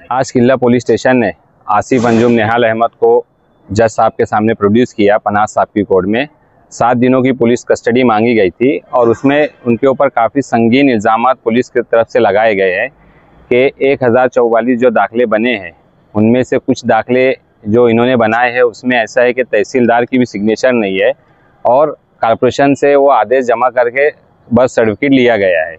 आज किला police station ने आसिफ अंजुम नेहाल अहमद को जज साहब के सामने प्रोड्यूस किया पनाज साहब की कोर्ट में। 7 दिनों की पुलिस कस्टडी मांगी गई थी और उसमें उनके ऊपर काफ़ी संगीन इल्ज़ामात पुलिस की तरफ से लगाए गए हैं कि 1044 जो दाखले बने हैं उनमें से कुछ दाखले जो इन्होंने बनाए हैं उसमें ऐसा है कि तहसीलदार की भी सिग्नेचर नहीं है और कॉर्पोरेशन से वो आदेश जमा करके बर्थ सर्टिफिकेट लिया गया है।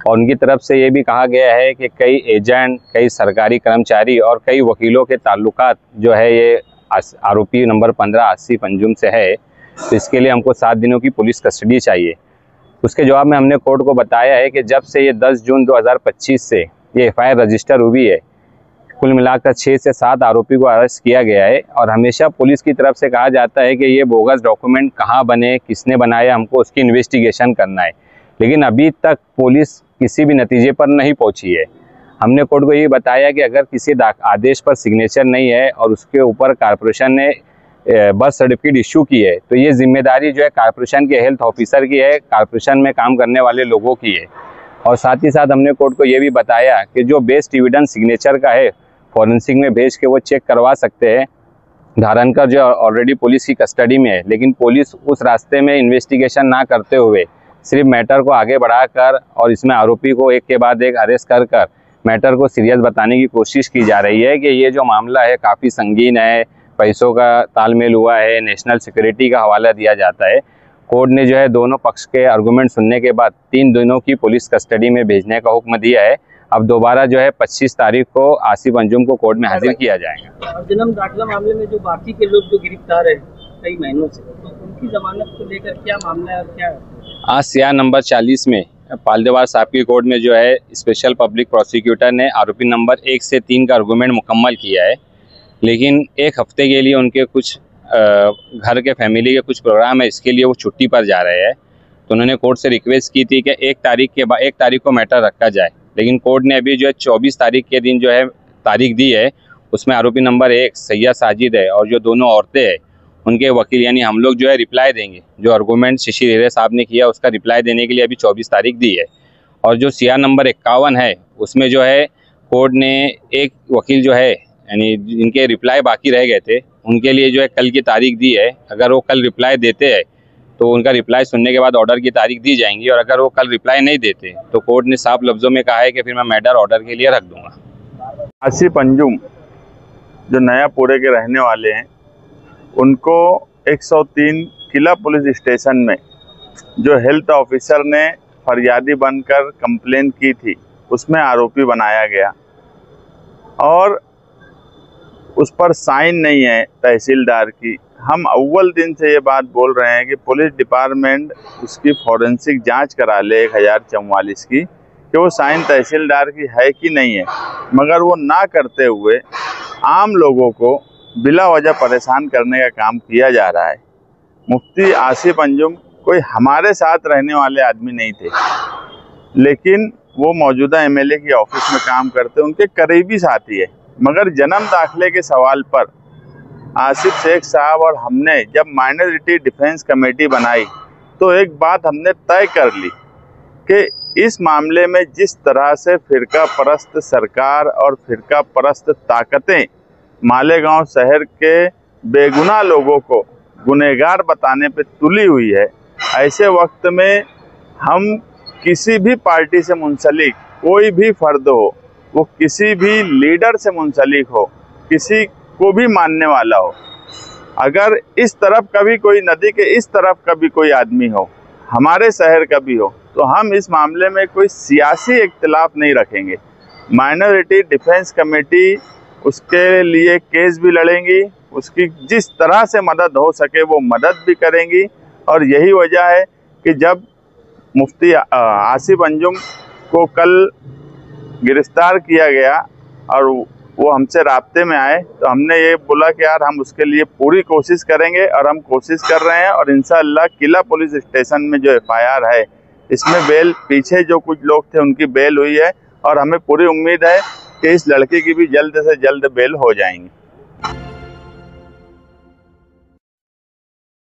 और उनकी तरफ से ये भी कहा गया है कि कई एजेंट, कई सरकारी कर्मचारी और कई वकीलों के ताल्लुकात जो है ये आरोपी नंबर 15 आसिफ अंजुम से है। तो इसके लिए हमको 7 दिनों की पुलिस कस्टडी चाहिए। उसके जवाब में हमने कोर्ट को बताया है कि जब से ये 10 जून 2025 से ये FIR रजिस्टर हुई है, कुल मिलाकर 6 से 7 आरोपी को अरेस्ट किया गया है। और हमेशा पुलिस की तरफ से कहा जाता है कि ये बोगस डॉक्यूमेंट कहाँ बने, किसने बनाया, हमको उसकी इन्वेस्टिगेशन करना है। लेकिन अभी तक पुलिस किसी भी नतीजे पर नहीं पहुंची है। हमने कोर्ट को ये बताया कि अगर किसी आदेश पर सिग्नेचर नहीं है और उसके ऊपर कॉर्पोरेशन ने बर्थ सर्टिफिकेट इशू की है तो ये जिम्मेदारी जो है कॉर्पोरेशन के हेल्थ ऑफिसर की है, कॉर्पोरेशन में काम करने वाले लोगों की है। और साथ ही साथ हमने कोर्ट को ये भी बताया कि जो बेस्ट एविडेंस सिग्नेचर का है फॉरेंसिक में भेज के वो चेक करवा सकते हैं। धारणकर जो ऑलरेडी पुलिस की कस्टडी में है, लेकिन पुलिस उस रास्ते में इन्वेस्टिगेशन ना करते हुए सिर्फ मैटर को आगे बढ़ाकर और इसमें आरोपी को एक के बाद एक अरेस्ट कर मैटर को सीरियस बताने की कोशिश की जा रही है कि ये जो मामला है काफ़ी संगीन है, पैसों का तालमेल हुआ है, नेशनल सिक्योरिटी का हवाला दिया जाता है। कोर्ट ने जो है दोनों पक्ष के आर्गूमेंट सुनने के बाद 3 दिनों की पुलिस कस्टडी में भेजने का हुक्म दिया है। अब दोबारा जो है 25 तारीख को आसिफ अंजुम को कोर्ट में हाजिर किया जाएगा। जन्म दाखिला मामले में जो बाकी के लोग जो गिरफ्तार है कई महीनों से, तो उनकी जमानत को लेकर क्या मामला है, क्या आज CR नंबर 40 में पालदेवार साहब की कोर्ट में जो है स्पेशल पब्लिक प्रोसिक्यूटर ने आरोपी नंबर 1 से 3 का आर्गूमेंट मुकम्मल किया है। लेकिन एक हफ्ते के लिए उनके कुछ घर के फैमिली के कुछ प्रोग्राम है, इसके लिए वो छुट्टी पर जा रहे हैं। तो उन्होंने कोर्ट से रिक्वेस्ट की थी कि 1 तारीख को मैटर रखा जाए। लेकिन कोर्ट ने अभी जो है 24 तारीख के दिन जो है तारीख दी है, उसमें आरोपी नंबर 1 सैयद साजिद है और जो दोनों औरतें हैं उनके वकील यानी हम लोग जो है रिप्लाई देंगे। जो आर्गूमेंट शिशिर हिरे साहब ने किया उसका रिप्लाई देने के लिए अभी 24 तारीख दी है। और जो CR नंबर 51 है उसमें जो है कोर्ट ने एक वकील जो है यानी जिनके रिप्लाई बाकी रह गए थे उनके लिए जो है कल की तारीख दी है। अगर वो कल रिप्लाई देते हैं तो उनका रिप्लाई सुनने के बाद ऑर्डर की तारीख दी जाएंगी, और अगर वो कल रिप्लाई नहीं देते तो कोर्ट ने साफ लफ्ज़ों में कहा है कि फिर मैं मैटर ऑर्डर के लिए रख दूंगा। आसिफ अंजुम जो नयापुरे के रहने वाले हैं उनको 103 किला पुलिस स्टेशन में जो हेल्थ ऑफिसर ने फरियादी बनकर कंप्लेन की थी उसमें आरोपी बनाया गया और उस पर साइन नहीं है तहसीलदार की। हम अव्वल दिन से ये बात बोल रहे हैं कि पुलिस डिपार्टमेंट उसकी फॉरेंसिक जांच करा ले 1044 की कि वो साइन तहसीलदार की है कि नहीं है, मगर वो ना करते हुए आम लोगों को बिला वजह परेशान करने का काम किया जा रहा है। मुफ्ती आसिफ अंजुम कोई हमारे साथ रहने वाले आदमी नहीं थे, लेकिन वो मौजूदा MLA की ऑफिस में काम करते, उनके करीबी साथी है। मगर जन्म दाखिले के सवाल पर आसिफ शेख साहब और हमने जब माइनॉरिटी डिफेंस कमेटी बनाई तो एक बात हमने तय कर ली कि इस मामले में जिस तरह से फिरका परस्त सरकार और फिरका परस्त ताकतें मालेगांव शहर के बेगुनाह लोगों को गुनहगार बताने पे तुली हुई है, ऐसे वक्त में हम किसी भी पार्टी से मुंसलिक कोई भी फर्द हो, वो किसी भी लीडर से मुंसलिक हो, किसी को भी मानने वाला हो, अगर इस तरफ कभी कोई नदी के इस तरफ कभी कोई आदमी हो, हमारे शहर का भी हो, तो हम इस मामले में कोई सियासी इख्तिलाफ नहीं रखेंगे। माइनॉरिटी डिफेंस कमेटी उसके लिए केस भी लड़ेंगी, उसकी जिस तरह से मदद हो सके वो मदद भी करेंगी। और यही वजह है कि जब मुफ्ती आसिफ अंजुम को कल गिरफ्तार किया गया और वो हमसे राब्ते में आए तो हमने ये बोला कि यार हम उसके लिए पूरी कोशिश करेंगे, और हम कोशिश कर रहे हैं। और इंशाअल्लाह किला पुलिस स्टेशन में जो FIR है इसमें बेल, पीछे जो कुछ लोग थे उनकी बेल हुई है और हमें पूरी उम्मीद है कि इस लड़के की भी जल्द से जल्द बेल हो जाएंगी।